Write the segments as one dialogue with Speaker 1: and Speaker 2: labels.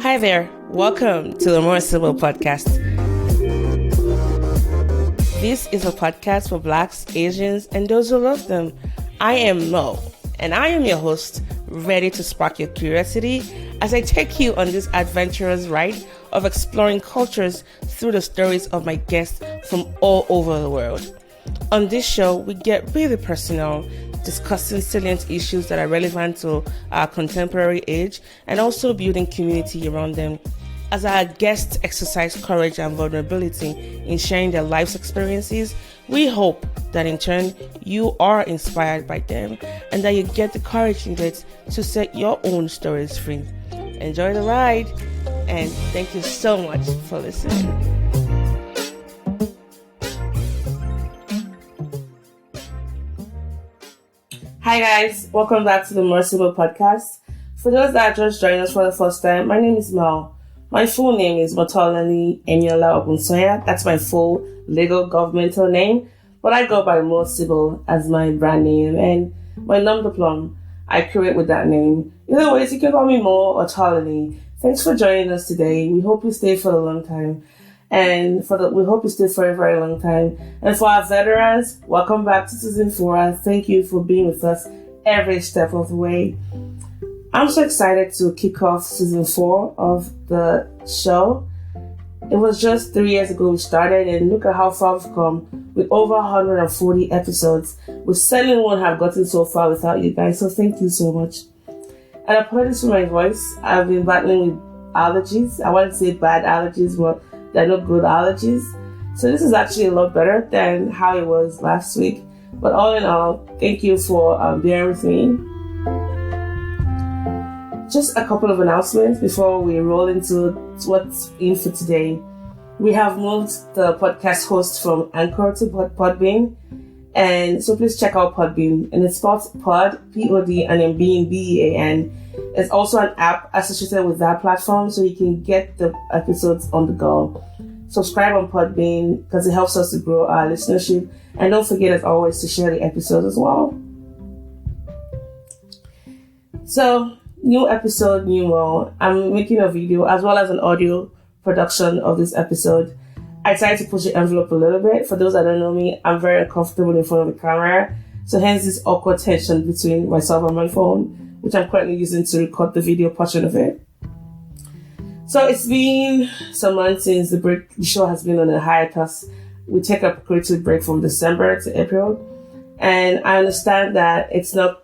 Speaker 1: Hi there, welcome to the Sibyl podcast. This is a podcast for Blacks, Asians, and those who love them. I am Mo, and I am your host, ready to spark your curiosity as I take you on this adventurous ride of exploring cultures through the stories of my guests from all over the world. On this show, we get really personal, discussing salient issues that are relevant to our contemporary age and also building community around them. As our guests exercise courage and vulnerability in sharing their life's experiences, we hope that in turn you are inspired by them and that you get the courage needed to set your own stories free. Enjoy the ride, and thank you so much for listening. Hi guys, welcome back to the Sibyl podcast. For those that are just joining us for the first time, my name is Mel. My full name is Motolani Eniola Ogunsoya. That's my full legal governmental name, but I go by Sibyl as my brand name, and my number plum I create with that name. Either ways, you can call me Mo or Tolani. Thanks for joining us today. We hope you stay for a long time. We hope you stay for a very long time. And for our veterans, welcome back to season 4. Thank you for being with us every step of the way. I'm so excited to kick off season 4 of the show. It was just 3 years ago we started, and look at how far we've come with over 140 episodes. We certainly won't have gotten so far without you guys, so thank you so much. And apologies for my voice. I've been battling with allergies. I want to say bad allergies, but they're not good allergies. So this is actually a lot better than how it was last week. But all in all, thank you for bearing with me. Just a couple of announcements before we roll into what's in for today. We have moved the podcast host from Anchor to Podbean. And so please check out Podbean. And it's spelled Pod, P-O-D, and then Bean, B-E-A-N. It's also an app associated with that platform, so you can get the episodes on the go. Subscribe on Podbean because it helps us to grow our listenership. And don't forget, as always, to share the episodes as well. So, new episode, new Mo. I'm making a video as well as an audio production of this episode. I tried to push the envelope a little bit. For those that don't know me, I'm very uncomfortable in front of the camera. So hence this awkward tension between myself and my phone, which I'm currently using to record the video portion of it. So it's been some months since the show has been on a hiatus. We take a creative break from December to April. And I understand that it's not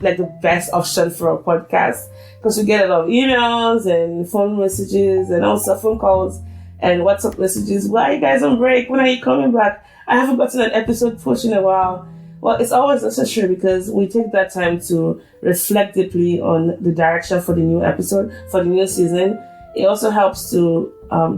Speaker 1: like the best option for a podcast because we get a lot of emails and phone messages and also phone calls and WhatsApp messages. Why are you guys on break? When are you coming back? I haven't gotten an episode push in a while. Well, it's always necessary because we take that time to reflect deeply on the direction for the new episode, for the new season. It also helps to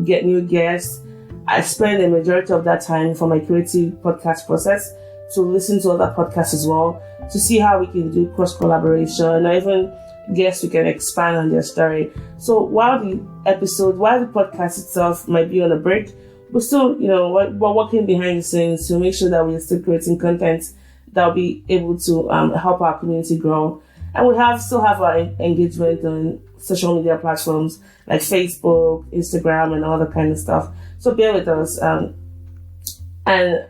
Speaker 1: get new guests. I spend the majority of that time for my creative podcast process to listen to other podcasts as well, to see how we can do cross-collaboration or even guests we can expand on their story. So while the podcast itself might be on a break, we're still, we're working behind the scenes to make sure that we're still creating content that will be able to help our community grow. And we still have our engagement on social media platforms like Facebook, Instagram, and all that kind of stuff. So bear with us. And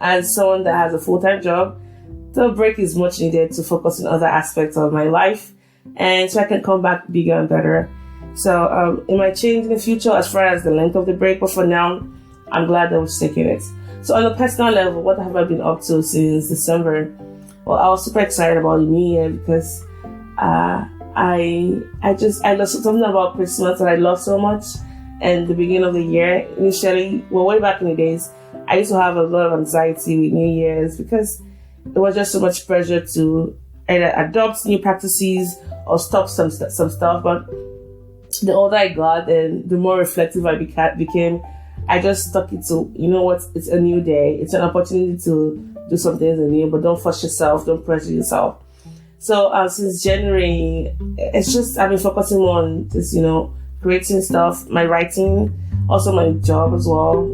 Speaker 1: as someone that has a full-time job, the break is much needed to focus on other aspects of my life, and so I can come back bigger and better. So it might change in the future as far as the length of the break, but for now, I'm glad that we're taking it. So on a personal level, what have I been up to since December? Well, I was super excited about the new year because I love something about Christmas that I love so much. And the beginning of the year, initially, way back in the days, I used to have a lot of anxiety with New Year's because it was just so much pressure to either adopt new practices or stop some stuff. But the older I got and the more reflective I became, I just stuck it to, it's a new day. It's an opportunity to do something new, but don't force yourself, don't pressure yourself. So since January, it's just, I've been focusing more on just, creating stuff, my writing, also my job as well.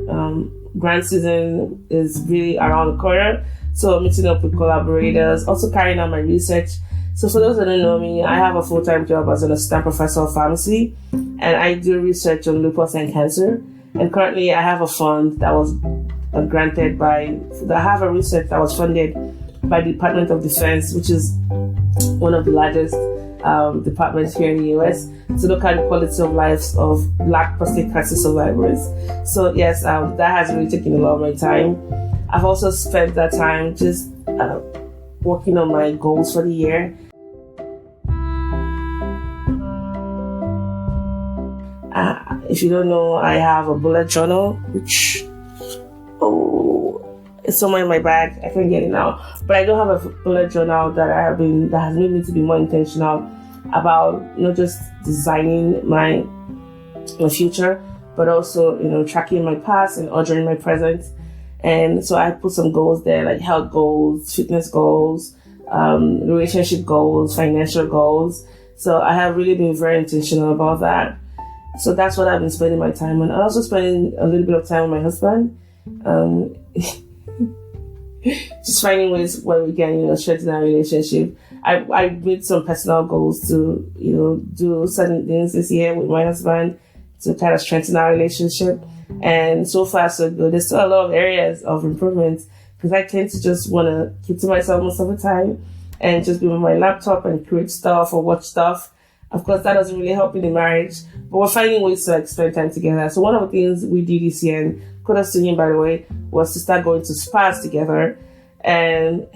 Speaker 1: Grant season is really around the corner. So meeting up with collaborators, also carrying out my research, So for those that don't know me, I have a full-time job as an assistant professor of pharmacy, and I do research on lupus and cancer. And currently, I have a fund that was I have a research that was funded by the Department of Defense, which is one of the largest departments here in the US, to look at the quality of lives of Black prostate cancer survivors. So yes, that has really taken a lot of my time. I've also spent that time just working on my goals for the year. If you don't know, I have a bullet journal, which it's somewhere in my bag. I can't get it now, but I do have a bullet journal that has made me to be more intentional about not just designing my future, but also tracking my past and ordering my present. And so I put some goals there, like health goals, fitness goals, relationship goals, financial goals. So I have really been very intentional about that. So that's what I've been spending my time on. I'm also spending a little bit of time with my husband. Just finding ways where we can, strengthen our relationship. I made some personal goals to, do certain things this year with my husband to kind of strengthen our relationship. And so far, so good. There's still a lot of areas of improvement because I tend to just want to keep to myself most of the time and just be on my laptop and create stuff or watch stuff. Of course, that doesn't really help in the marriage, but we're finding ways to spend time together. So one of the things we did this year, and kudos to him, by the way, was to start going to spas together. And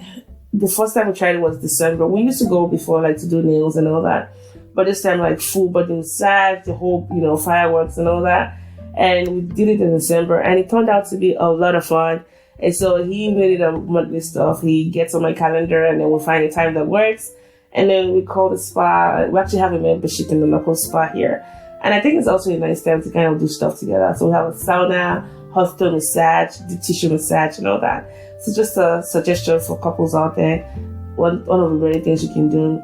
Speaker 1: the first time we tried it was December. We used to go before, to do nails and all that. But this time, full body massage, the whole, fireworks and all that. And we did it in December, and it turned out to be a lot of fun. And so he made it a monthly stuff. He gets on my calendar, and then we find a time that works. And then we call the spa. We actually have a membership in the local spa here. And I think it's also a nice time to kind of do stuff together. So we have a sauna, hot tub massage, the tissue massage, and all that. So just a suggestion for couples out there. One of the many things you can do.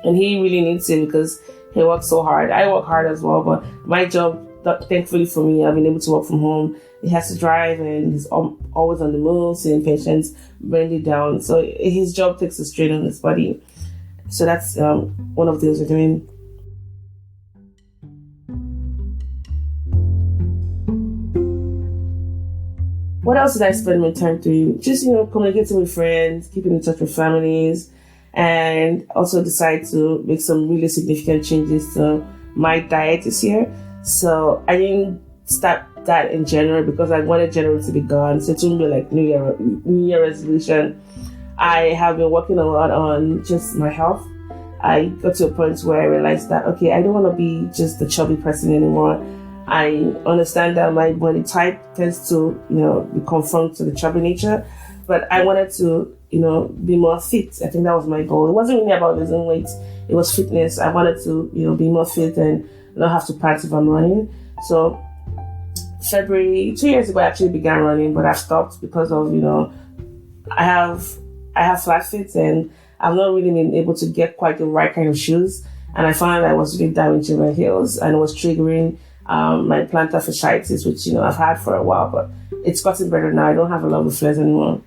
Speaker 1: And he really needs it because he works so hard. I work hard as well, but my job, thankfully for me, I've been able to work from home. He has to drive, and he's always on the move, seeing patients, bringing it down. So his job takes a strain on his body. So that's one of the things we're doing. What else did I spend my time doing? Just, communicating with friends, keeping in touch with families, and also decide to make some really significant changes to my diet this year. So I didn't start that in January because I wanted January to be gone. So it wouldn't be like New Year resolution. I have been working a lot on just my health. I got to a point where I realized that, okay, I don't want to be just the chubby person anymore. I understand that my body type tends to, be conformed to the chubby nature, but I wanted to, be more fit. I think that was my goal. It wasn't really about losing weight. It was fitness. I wanted to, be more fit and not have to practice if I'm running. So February, 2 years ago, I actually began running, but I've stopped because of, I have flat feet and I've not really been able to get quite the right kind of shoes. And I found that I was really damaging my heels and it was triggering my plantar fasciitis, which, I've had for a while, but it's gotten better now. I don't have a lot of flares anymore.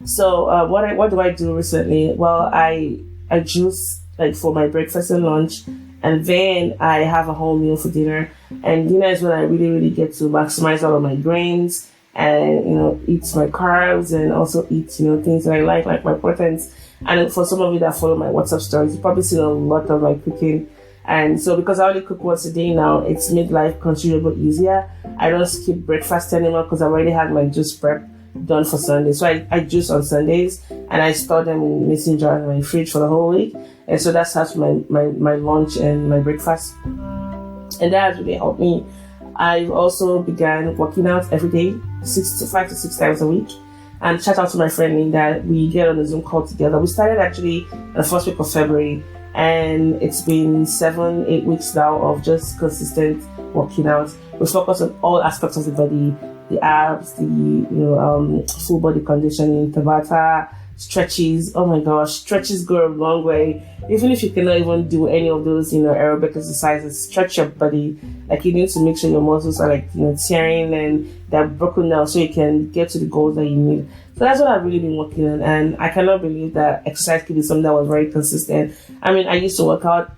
Speaker 1: So what do I do recently? Well, I juice for my breakfast and lunch, and then I have a whole meal for dinner. And dinner is when I really, really get to maximize all of my grains and, eat my carbs and also eat, things that I like my proteins. And for some of you that follow my WhatsApp stories, you've probably seen a lot of my cooking. And so because I only cook once a day now, it's made life considerably easier. I don't skip breakfast anymore because I've already had my juice prep done for Sunday. So I juice on Sundays and I store them in mason jars in my fridge for the whole week. And so that's how my lunch and my breakfast. And that has really helped me. I've also began working out every day, 5 to 6 times a week. And shout out to my friend Linda. We get on a Zoom call together. We started actually the first week of February. And it's been 7-8 weeks now of just consistent working out. We focus on all aspects of the body, the abs, the full body conditioning, Tabata, stretches. Oh my gosh, stretches go a long way. Even if you cannot even do any of those, aerobic exercises, stretch your body. You need to make sure your muscles are tearing and they're broken now so you can get to the goals that you need. So that's what I've really been working on, and I cannot believe that exercise could be something that was very consistent. I mean, I used to work out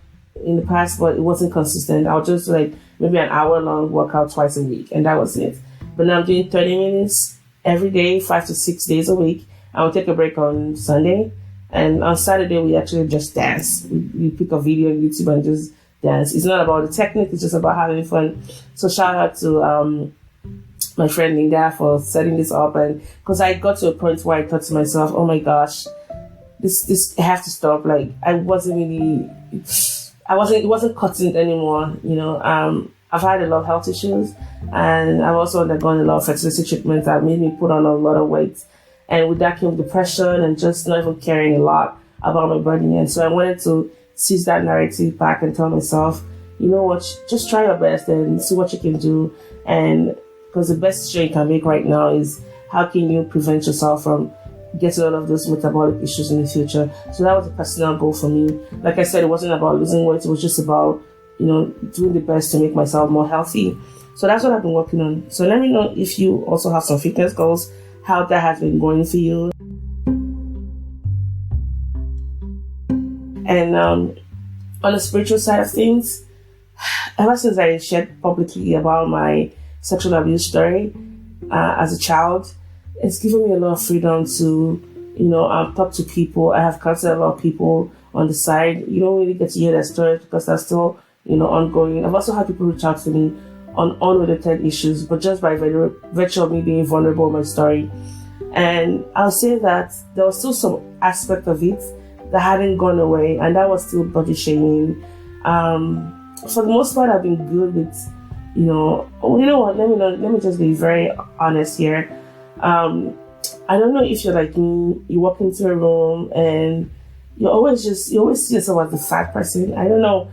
Speaker 1: in the past, but it wasn't consistent. I would just like maybe an hour long workout twice a week, and that was it. But now I'm doing 30 minutes every day, 5 to 6 days a week. I will take a break on Sunday, and on Saturday we actually just dance. We pick a video on YouTube and just dance. It's not about the technique; it's just about having fun. So shout out to my friend Linda for setting this up, and because I got to a point where I thought to myself, oh my gosh, this I have to stop. Like it wasn't cutting anymore, I've had a lot of health issues, and I've also undergone a lot of fertility treatments that made me put on a lot of weight, and with that came depression and just not even caring a lot about my body. And so I wanted to seize that narrative back and tell myself, you know what, just try your best and see what you can do. And because the best decision you can make right now is how can you prevent yourself from getting all of those metabolic issues in the future. So that was a personal goal for me. Like I said, it wasn't about losing weight. It was just about, doing the best to make myself more healthy. So that's what I've been working on. So let me know if you also have some fitness goals, how that has been going for you. And on the spiritual side of things, ever since I shared publicly about my sexual abuse story as a child, it's given me a lot of freedom to, talk to people. I have counseled a lot of people on the side. You don't really get to hear their stories because they're still, ongoing. I've also had people reach out to me on unrelated issues, but just by virtue of me being vulnerable in my story. And I'll say that there was still some aspect of it that hadn't gone away, and that was still body shaming. For the most part, I've been good with, you know what, let me just be very honest here. I don't know if you're like me, you walk into a room and you always see yourself as the fat person. I don't know.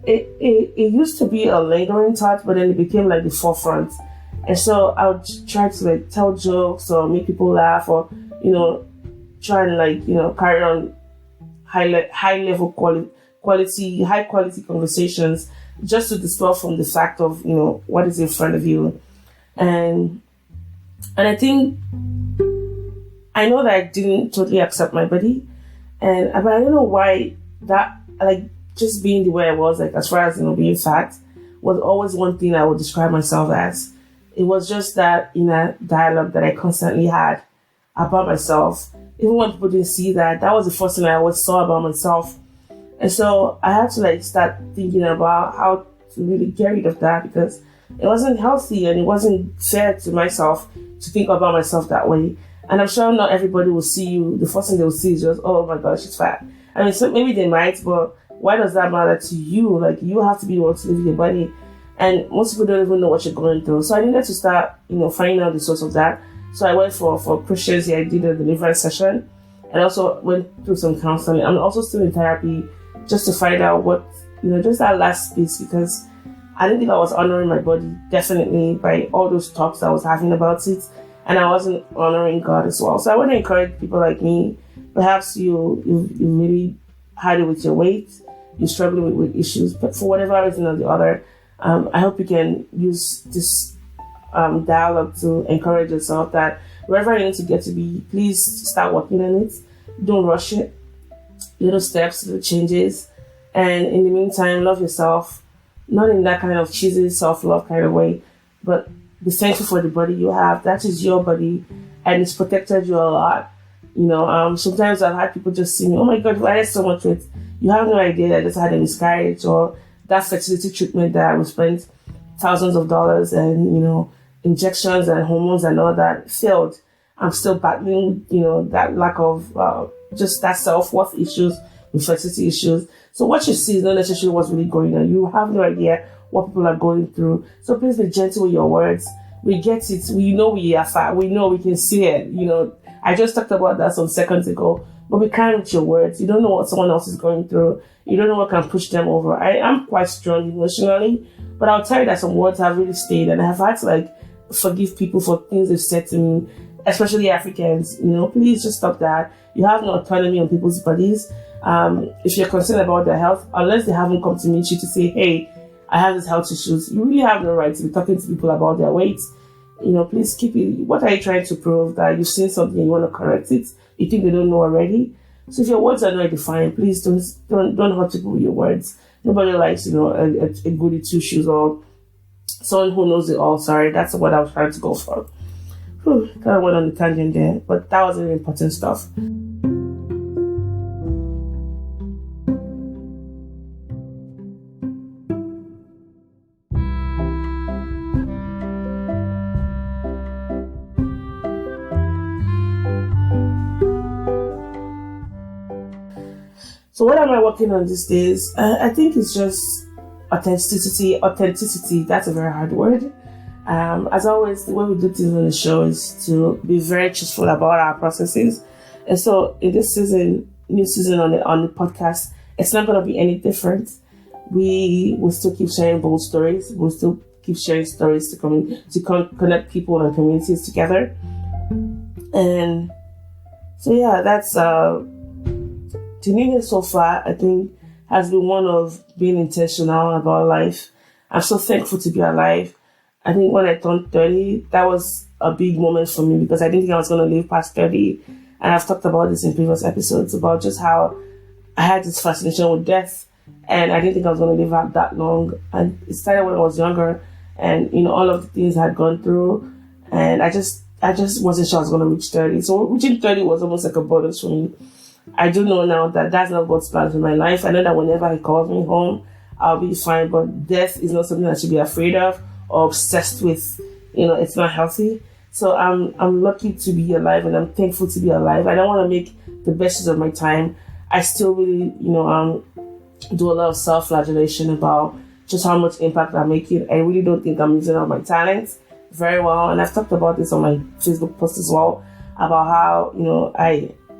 Speaker 1: It used to be a lingering thought, but then it became like the forefront. And so I would try to like tell jokes or make people laugh, or, try and like, carry on high quality conversations just to dispel from the fact of, what is in front of you. And I think, I know that I didn't totally accept my body, but I don't know why that, like, just being the way I was, like, as far as, being fat, was always one thing I would describe myself as. It was just that inner dialogue that I constantly had about myself. Even when people didn't see that, that was the first thing I always saw about myself. And so I had to, like, start thinking about how to really get rid of that, because it wasn't healthy and it wasn't fair to myself to think about myself that way. And I'm sure not everybody will see you. The first thing they will see is just, oh my gosh, she's fat. I mean, so maybe they might, but why does that matter to you? Like, you have to be the one to live with your body. And most people don't even know what you're going through. So I needed to start, finding out the source of that. So I went for Christians here. I did a deliverance session and also went through some counseling. I'm also still in therapy just to find out what, just that last piece, because I didn't think I was honoring my body, definitely, by all those talks I was having about it. And I wasn't honoring God as well. So I want to encourage people like me. Perhaps you really had it with your weight, you're struggling with issues, but for whatever reason or the other, I hope you can use this dialogue to encourage yourself that wherever you need to get to be, please start working on it. Don't rush it. Little steps, little changes. And in the meantime, love yourself. Not in that kind of cheesy self-love kind of way, but be thankful for the body you have. That is your body, and it's protected you a lot. Sometimes I've had people just see me, oh my God, I had so much weight. You have no idea that I just had a miscarriage, or that fertility treatment that I was spent thousands of dollars and, injections and hormones and all that failed. I'm still battling, that lack of just that self-worth issues with fertility issues. So what you see is not necessarily what's really going on. You have no idea what people are going through. So please be gentle with your words. We get it. We know we are fat. We know we can see it. I just talked about that some seconds ago. But be kind with your words. You don't know what someone else is going through. You don't know what can push them over. I am quite strong emotionally, but I'll tell you that some words have really stayed, and I have had to forgive people for things they've said to me, especially Africans. Please just stop that. You have no autonomy on people's bodies. If you're concerned about their health, unless they haven't come to meet you to say, hey, I have these health issues, you really have no right to be talking to people about their weight. please keep it. What are you trying to prove? That you've seen something, you want to correct it, you think they don't know already. So if your words are not defined, please don't hurt people with your words. Nobody likes, a goody two shoes or someone who knows it all. Sorry, that's what I was trying to go for. Kind of went on the tangent there, but that was really important stuff. So what am I working on these days? I think it's just authenticity. Authenticity, that's a very hard word. As always, the way we do things on the show is to be very truthful about our processes. And so in this new season on the podcast, it's not going to be any different. We will still keep sharing bold stories. We'll still keep sharing stories to connect people and communities together. And so yeah, that's the new year so far, I think, has been one of being intentional about life. I'm so thankful to be alive. I think when I turned 30, that was a big moment for me because I didn't think I was going to live past 30. And I've talked about this in previous episodes about just how I had this fascination with death and I didn't think I was going to live out that long. And it started when I was younger and, all of the things I had gone through. And I just wasn't sure I was going to reach 30. So reaching 30 was almost like a bonus for me. I do know now that that's not God's plan for my life. I know that whenever He calls me home, I'll be fine. But death is not something I should be afraid of or obsessed with. It's not healthy. So I'm lucky to be alive and I'm thankful to be alive. I don't want to make the best use of my time. I still really, do a lot of self-flagellation about just how much impact I'm making. I really don't think I'm using all my talents very well. And I've talked about this on my Facebook post as well about how,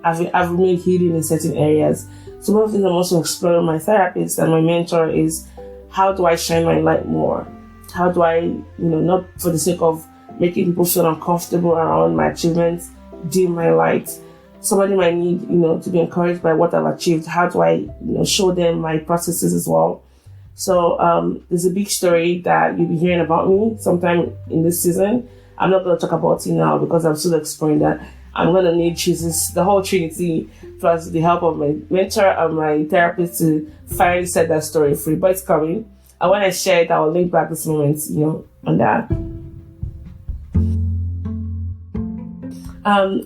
Speaker 1: I've remained hidden in certain areas. So one of the things I'm also exploring my therapist and my mentor is how do I shine my light more? How do I, not for the sake of making people feel uncomfortable around my achievements, dim my light. Somebody might need, to be encouraged by what I've achieved. How do I, show them my processes as well? So there's a big story that you'll be hearing about me sometime in this season. I'm not going to talk about it now because I'm still exploring that. I'm going to need Jesus, the whole Trinity, plus the help of my mentor and my therapist to finally set that story free. But it's coming. And when I share it, I will link back this moment, on that.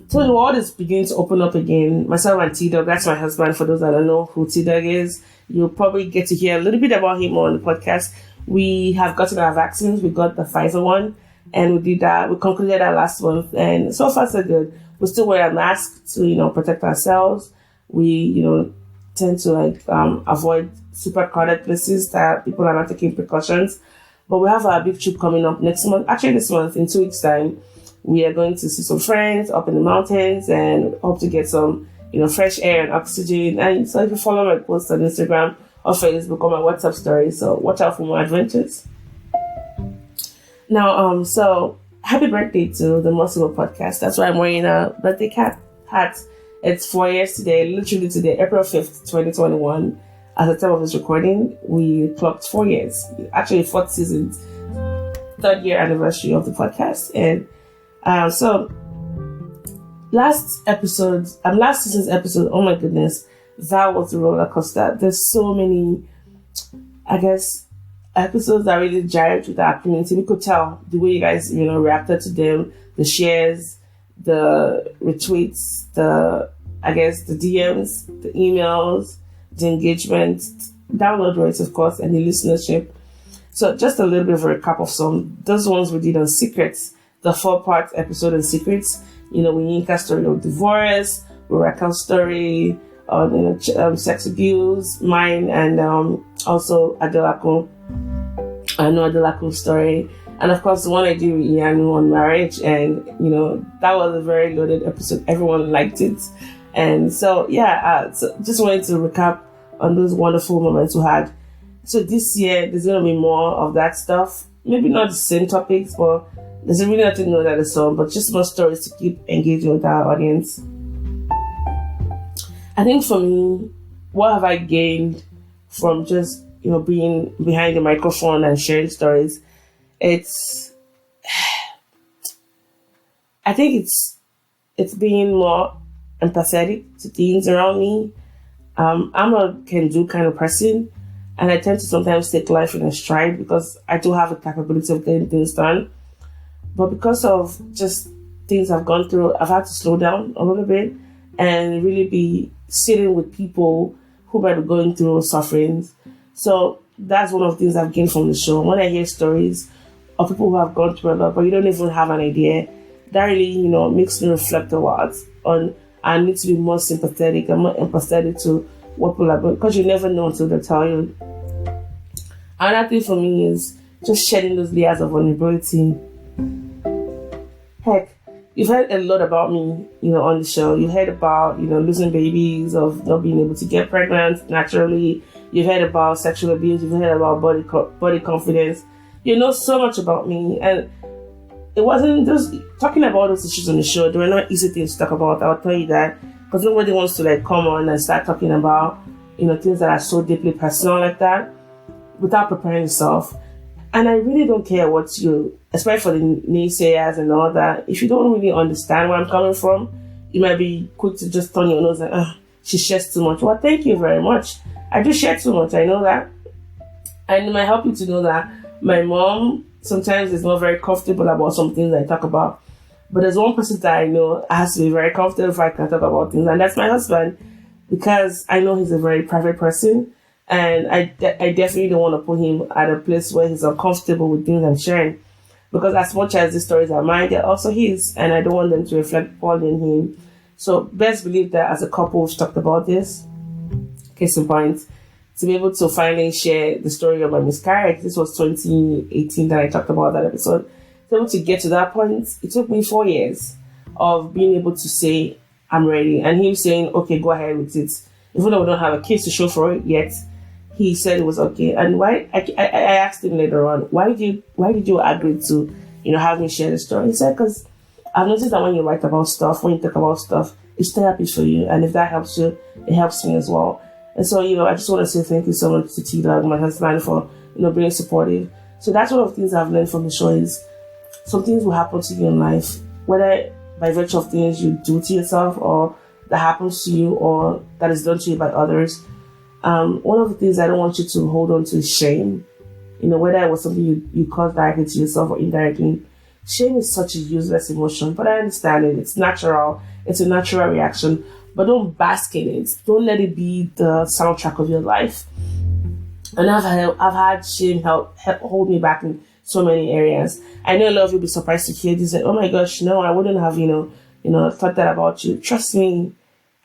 Speaker 1: So the world is beginning to open up again. Myself and T-Dog, that's my husband. For those that don't know who T-Dog is, you'll probably get to hear a little bit about him on the podcast. We have gotten our vaccines. We got the Pfizer one. And we did that. We concluded that last month. And so far, so good. We still wear a mask to, protect ourselves. We, tend to avoid super crowded places that people are not taking precautions. But we have our big trip coming up next month. Actually, this month, in 2 weeks' time, we are going to see some friends up in the mountains and hope to get some, fresh air and oxygen. And so if you follow my posts on Instagram or Facebook or my WhatsApp story, so watch out for more adventures. Now, so happy birthday to the Sibyl podcast. That's why I'm wearing a birthday hat. It's 4 years today, literally today, April 5th, 2021. At the time of this recording, we clocked 4 years. Actually, 4th season, 3rd year anniversary of the podcast. And so last season's episode, oh my goodness, that was a roller coaster. There's so many, episodes that really jived with our community. We could tell the way you guys, reacted to them, the shares, the retweets, the DMs, the emails, the engagement, download rates, of course, and the listenership. So just a little bit of a recap of some. Those ones we did on secrets, the 4-part episode on secrets. Yinka's story of divorce, Raquel's story on sex abuse, mine, and also Adelaku. I know Adelaku's story. And of course, the one I did with Ianu on marriage. And, that was a very loaded episode. Everyone liked it. And so, so just wanted to recap on those wonderful moments we had. So this year, there's going to be more of that stuff. Maybe not the same topics, but there's really nothing new that is song, but just more stories to keep engaging with our audience. I think for me, what have I gained from just, being behind the microphone and sharing stories? It's I think it's being more empathetic to things around me. I'm a can do kind of person, and I tend to sometimes take life in a stride because I do have a capability of getting things done. But because of just things I've gone through, I've had to slow down a little bit and really be sitting with people who might be going through sufferings. So that's one of the things I've gained from the show. When I hear stories of people who have gone through a lot, but you don't even have an idea, that really, makes me reflect a lot on I need to be more sympathetic and more empathetic to what people are going, because you never know until they tell you. Another thing for me is just shedding those layers of vulnerability. Heck, you've heard a lot about me, on the show. You heard about, losing babies, of not being able to get pregnant naturally. You've heard about sexual abuse. You've heard about body confidence. You know so much about me, and it wasn't just talking about those issues on the show. They were not easy things to talk about. I'll tell you that, because nobody wants to come on and start talking about, things that are so deeply personal like that without preparing yourself. And I really don't care what you, especially for the naysayers and all that. If you don't really understand where I'm coming from, you might be quick to just turn your nose and, she shares too much. Well, thank you very much. I do share too much. I know that. And it might help you to know that my mom sometimes is not very comfortable about some things I talk about. But there's one person that I know has to be very comfortable if I can talk about things. And that's my husband, because I know he's a very private person. And I definitely don't want to put him at a place where he's uncomfortable with things I'm sharing. Because as much as these stories are mine, they're also his. And I don't want them to reflect poorly on him. So best believe that as a couple, we've talked about this. Case in point, to be able to finally share the story of my miscarriage. This was 2018 that I talked about that episode. To be able to get to that point, it took me 4 years of being able to say, I'm ready. And him saying, okay, go ahead with it. Even though we don't have a case to show for it yet, he said it was okay. And why? I asked him later on, why did you agree to, have me share the story? He said, because I've noticed that when you write about stuff, when you talk about stuff, it's therapy for you. And if that helps you, it helps me as well. And so, I just want to say thank you so much to Tila, my husband, for, being supportive. So that's one of the things I've learned from the show is some things will happen to you in life, whether by virtue of things you do to yourself or that happens to you or that is done to you by others. One of the things I don't want you to hold on to is shame. Whether it was something you caused directly to yourself or indirectly. Shame is such a useless emotion, but I understand it. It's natural. It's a natural reaction. But don't bask in it. Don't let it be the soundtrack of your life. And I've had shame help hold me back in so many areas. I know a lot of you will be surprised to hear this. Like, oh my gosh, no, I wouldn't have, thought that about you. Trust me,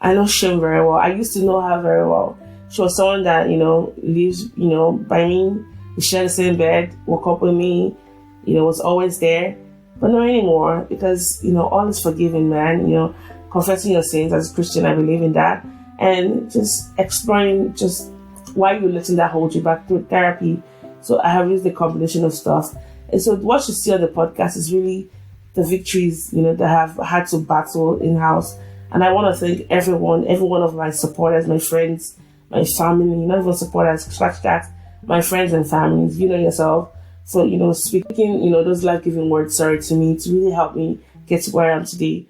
Speaker 1: I know shame very well. I used to know her very well. She was someone that, lives, by me. We shared the same bed, woke up with me, was always there. But not anymore, because, all is forgiven, man. Confessing your sins as a Christian, I believe in that. And just exploring just why you're letting that hold you back through therapy. So I have used the combination of stuff. And so what you see on the podcast is really the victories, that have had to battle in-house. And I want to thank every one of my supporters, my friends, my family, not even supporters, scratch that, my friends and families, yourself. So, speaking, those life-giving words, to me, to really help me get to where I am today.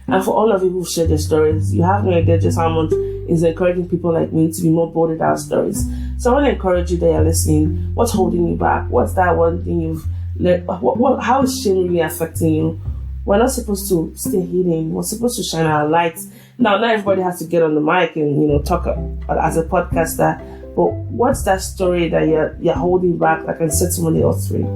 Speaker 1: And for all of you who've shared your stories, you have no idea just how much is encouraging people like me to be more bold with our stories. So I want to encourage you that you're listening. What's holding you back? What's that one thing you've let? How is shame really affecting you? We're not supposed to stay hidden. We're supposed to shine our lights. Now, not everybody has to get on the mic and talk as a podcaster. But what's that story that you're holding back that can set somebody else free?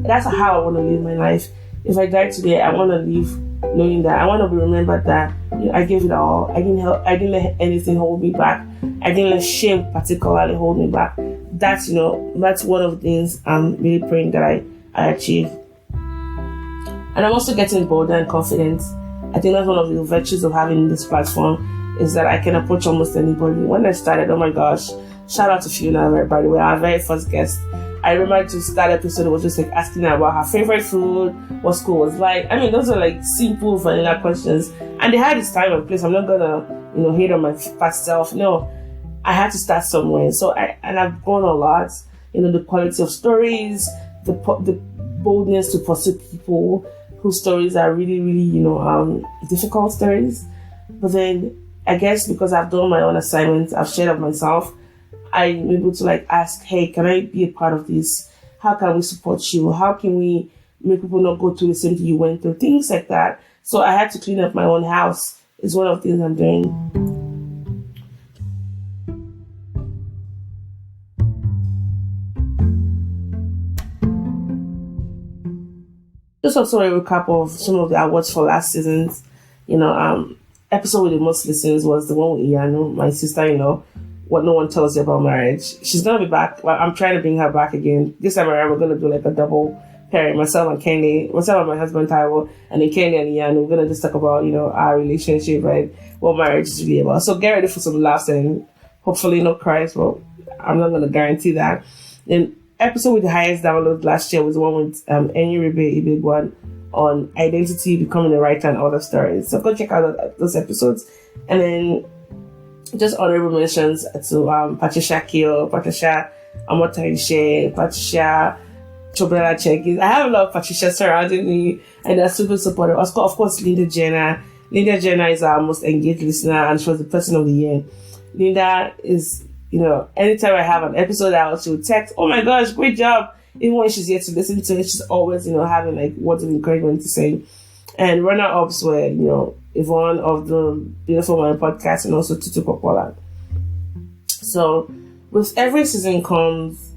Speaker 1: That's how I want to live my life. If I die today, I want to live knowing that I want to be remembered that I gave it all. I didn't let anything hold me back. I didn't let shame particularly hold me back. That's that's one of the things I'm really praying that I achieve. And I'm also getting bolder and confident. I think that's one of the virtues of having this platform is that I can approach almost anybody. When I started, oh my gosh, shout out to Fiona, by the way, our very first guest. I remember to start episode, it was just asking her about her favorite food, what school was like. I mean, those are simple vanilla questions. And they had this time and place. I'm not gonna, hate on my past self. No, I had to start somewhere. So I've grown a lot. The quality of stories, the boldness to pursue people whose stories are really, really, difficult stories. But then I guess because I've done my own assignments, I've shared of myself, I'm able to ask, hey, can I be a part of this? How can we support you? How can we make people not go through the same thing you went through? Things like that. So I had to clean up my own house. Is one of the things I'm doing. Just also a recap of some of the awards for last season's, episode with the most listens was the one with Iyanu, my sister-in-law. What no one tells you about marriage. She's gonna be back. Well, I'm trying to bring her back again. This time around, we're gonna do a double pairing. Myself and my husband Taiwo, and then Kenny and Iyanu. We're gonna just talk about our relationship, right? What marriage is really about. So get ready for some laughs and hopefully no cries. Well, I'm not gonna guarantee that. Then episode with the highest download last year was the one with Enyi Ribe, a big one, on identity, becoming a writer, and other stories. So go check out those episodes. And then just honorable mentions to Patricia Keo, Patricia Amotaishe, Patricia Chobrela Chekis. I have a lot of Patricia surrounding me, and they're super supportive. Of course, Linda Jenner. Linda Jenner is our most engaged listener, and she was the person of the year. Linda is, anytime I have an episode out, she would text, "Oh my gosh, great job!" Even when she's yet to listen to it, she's always, having words of encouragement to say. And runner-ups were, Yvonne of the Beautiful Mind podcast, and also Tutu Popola. So with every season comes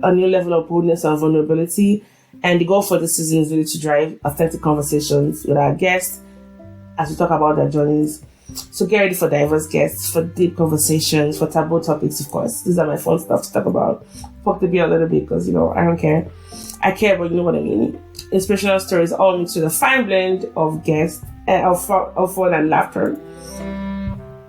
Speaker 1: a new level of boldness and vulnerability. And the goal for this season is really to drive authentic conversations with our guests as we talk about their journeys. So get ready for diverse guests, for deep conversations, for taboo topics, of course. These are my fun stuff to talk about. Fuck the beer a little bit because, I don't care. I care, but you know what I mean. Inspirational stories all mixed with a fine blend of guests, of fun and laughter.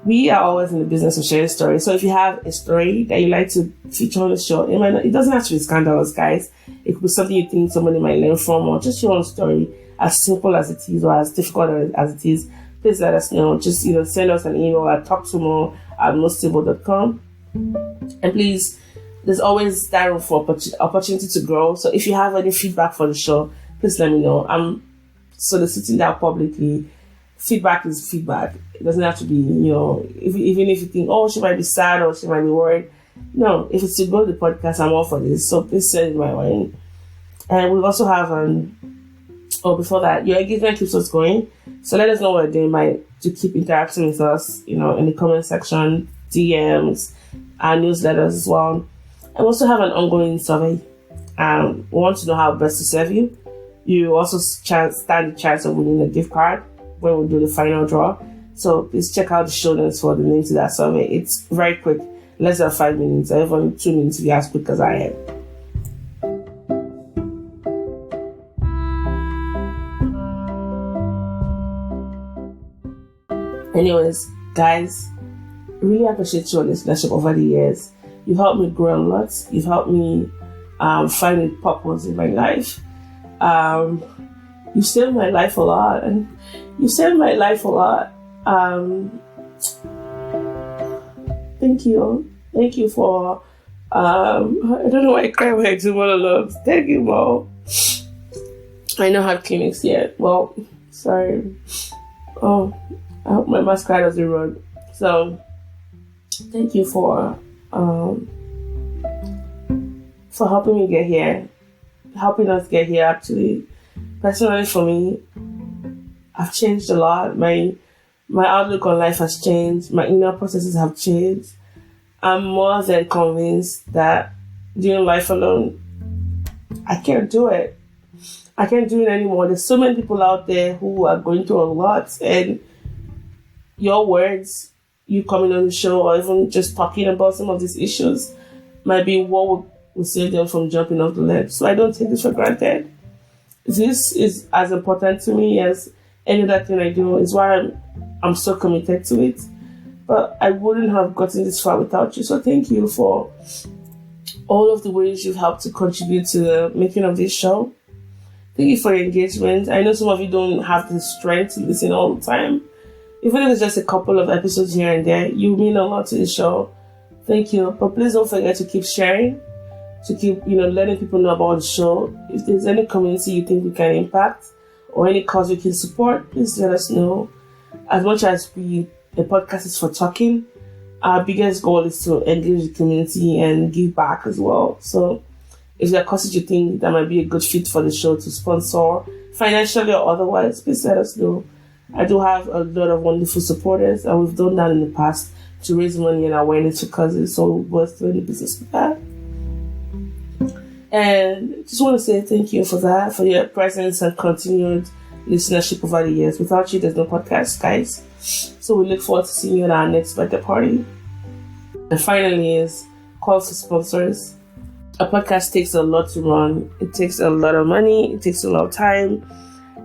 Speaker 1: We are always in the business of sharing stories. So if you have a story that you like to feature on the show, it doesn't have to be scandalous, guys. It could be something you think somebody might learn from, or just your own story, as simple as it is or as difficult as it is. Please let us know. Just send us an email at talktomore@mostable.com. And please, there's always that room for opportunity to grow. So if you have any feedback for the show, please let me know. I'm soliciting that publicly. Feedback is feedback. It doesn't have to be, even if you think, oh, she might be sad or she might be worried. No, if it's to grow the podcast, I'm all for this. So please send it my way. And we also have, before that, your engagement keeps us going. So let us know what you're doing to keep interacting with us, in the comment section, DMs, our newsletters as well. And we also have an ongoing survey. We want to know how best to serve you. You also stand the chance of winning a gift card when we do the final draw. So please check out the show notes for the link to that survey. It's very quick, less than 5 minutes, or even 2 minutes if you're as quick as I am. Anyways, guys, really appreciate your listenership over the years. You've helped me grow a lot. You've helped me find a purpose in my life. You saved my life a lot. Thank you. Thank you for, I don't know why I cry when I do monologues. Thank you, Mo. I don't have clinics yet. Well, sorry. Oh, I hope my mascara doesn't run. So, thank you for helping me get here. Helping us get here, actually. Personally, for me, I've changed a lot. My outlook on life has changed. My inner processes have changed. I'm more than convinced that doing life alone, I can't do it. I can't do it anymore. There's so many people out there who are going through a lot, and your words, you coming on the show, or even just talking about some of these issues might be what will save them from jumping off the ledge. So I don't take this for granted. This is as important to me as any other thing I do. It's why I'm so committed to it. But I wouldn't have gotten this far without you. So thank you for all of the ways you've helped to contribute to the making of this show. Thank you for your engagement. I know some of you don't have the strength to listen all the time. Even if it's just a couple of episodes here and there, you mean a lot to the show. Thank you. But please don't forget to keep sharing. to keep, letting people know about the show. If there's any community you think we can impact or any cause we can support, please let us know. As much as the podcast is for talking, our biggest goal is to engage the community and give back as well. So if there are causes you think that might be a good fit for the show to sponsor, financially or otherwise, please let us know. I do have a lot of wonderful supporters, and we've done that in the past to raise money and awareness for causes, so we're still in the business with that. And just want to say thank you for that, for your presence and continued listenership over the years. Without you, there's no podcast, guys. So we look forward to seeing you at our next birthday party. And finally is call for sponsors. A podcast takes a lot to run. It takes a lot of money. It takes a lot of time.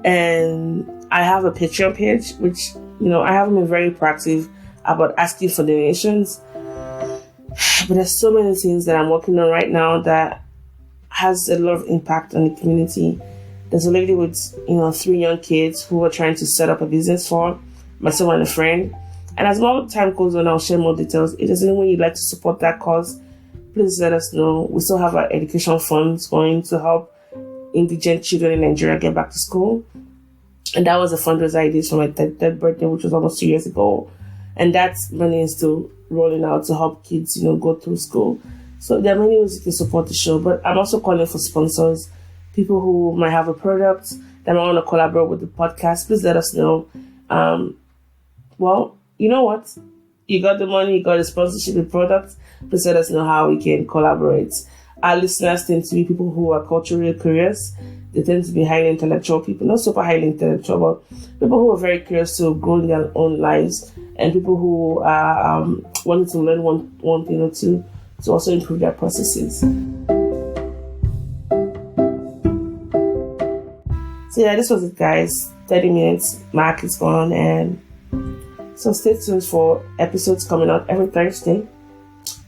Speaker 1: And I have a Patreon page, which, I haven't been very proactive about asking for donations. But there's so many things that I'm working on right now that has a lot of impact on the community. There's a lady with, 3 young kids who are trying to set up a business for, myself and a friend. And as more time goes on, I'll share more details. If there's anyone you'd like to support that cause, please let us know. We still have our education funds going to help indigent children in Nigeria get back to school. And that was a fundraiser I did for my third birthday, which was almost 2 years ago. And that money is still rolling out to help kids, go through school. So there are many ways you can support the show. But I'm also calling for sponsors, people who might have a product that might want to collaborate with the podcast. Please let us know. Well, you know what? You got the money, you got the sponsorship, the product. Please let us know how we can collaborate. Our listeners tend to be people who are culturally curious. They tend to be highly intellectual people, not super highly intellectual, but people who are very curious to grow in their own lives, and people who are wanting to learn one thing or two to also improve their processes. So yeah, this was it, guys. 30 minutes mark is gone, and so stay tuned for episodes coming out every Thursday.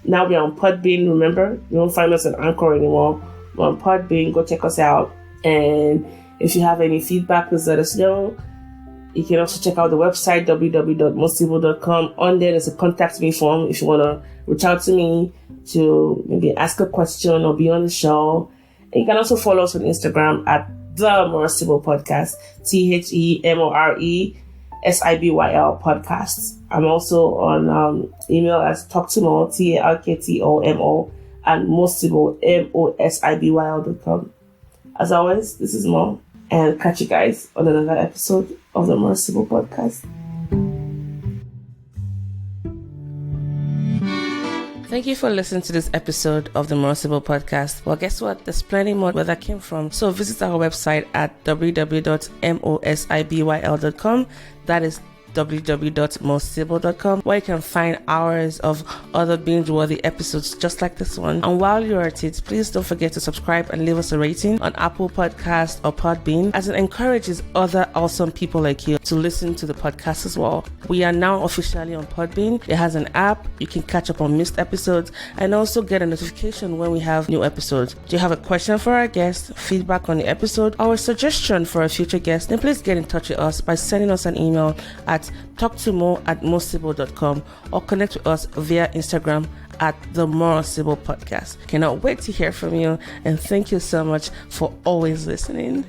Speaker 1: Now we're on Podbean. Remember, you won't find us on Anchor anymore. We're on Podbean. Go check us out. And if you have any feedback, please let us know. You can also check out the website, www.mostable.com. On there, there's a contact me form if you want to reach out to me to maybe ask a question or be on the show. And you can also follow us on Instagram at the More Sibyl Podcast, TheMoreSibyl Podcasts. I'm also on email as talktomo, TALKTOMO, and Mosibyl, MOSIBYL.com. As always, this is Mo, and catch you guys on another episode of the More Sibyl Podcast. Thank you for listening to this episode of the More Sibyl Podcast. Well, guess what? There's plenty more where that came from. So visit our website at www.mosibyl.com. That is www.mosibyl.com, where you can find hours of other binge-worthy episodes just like this one. And while you're at it, please don't forget to subscribe and leave us a rating on Apple Podcasts or Podbean, as it encourages other awesome people like you to listen to the podcast as well. We are now officially on Podbean. It has an app. You can catch up on missed episodes and also get a notification when we have new episodes. Do you have a question for our guest, feedback on the episode, or a suggestion for a future guest? Then please get in touch with us by sending us an email at talktomo@mosibyl.com or connect with us via Instagram at the More Sibyl Podcast. Cannot wait to hear from you, and thank you so much for always listening.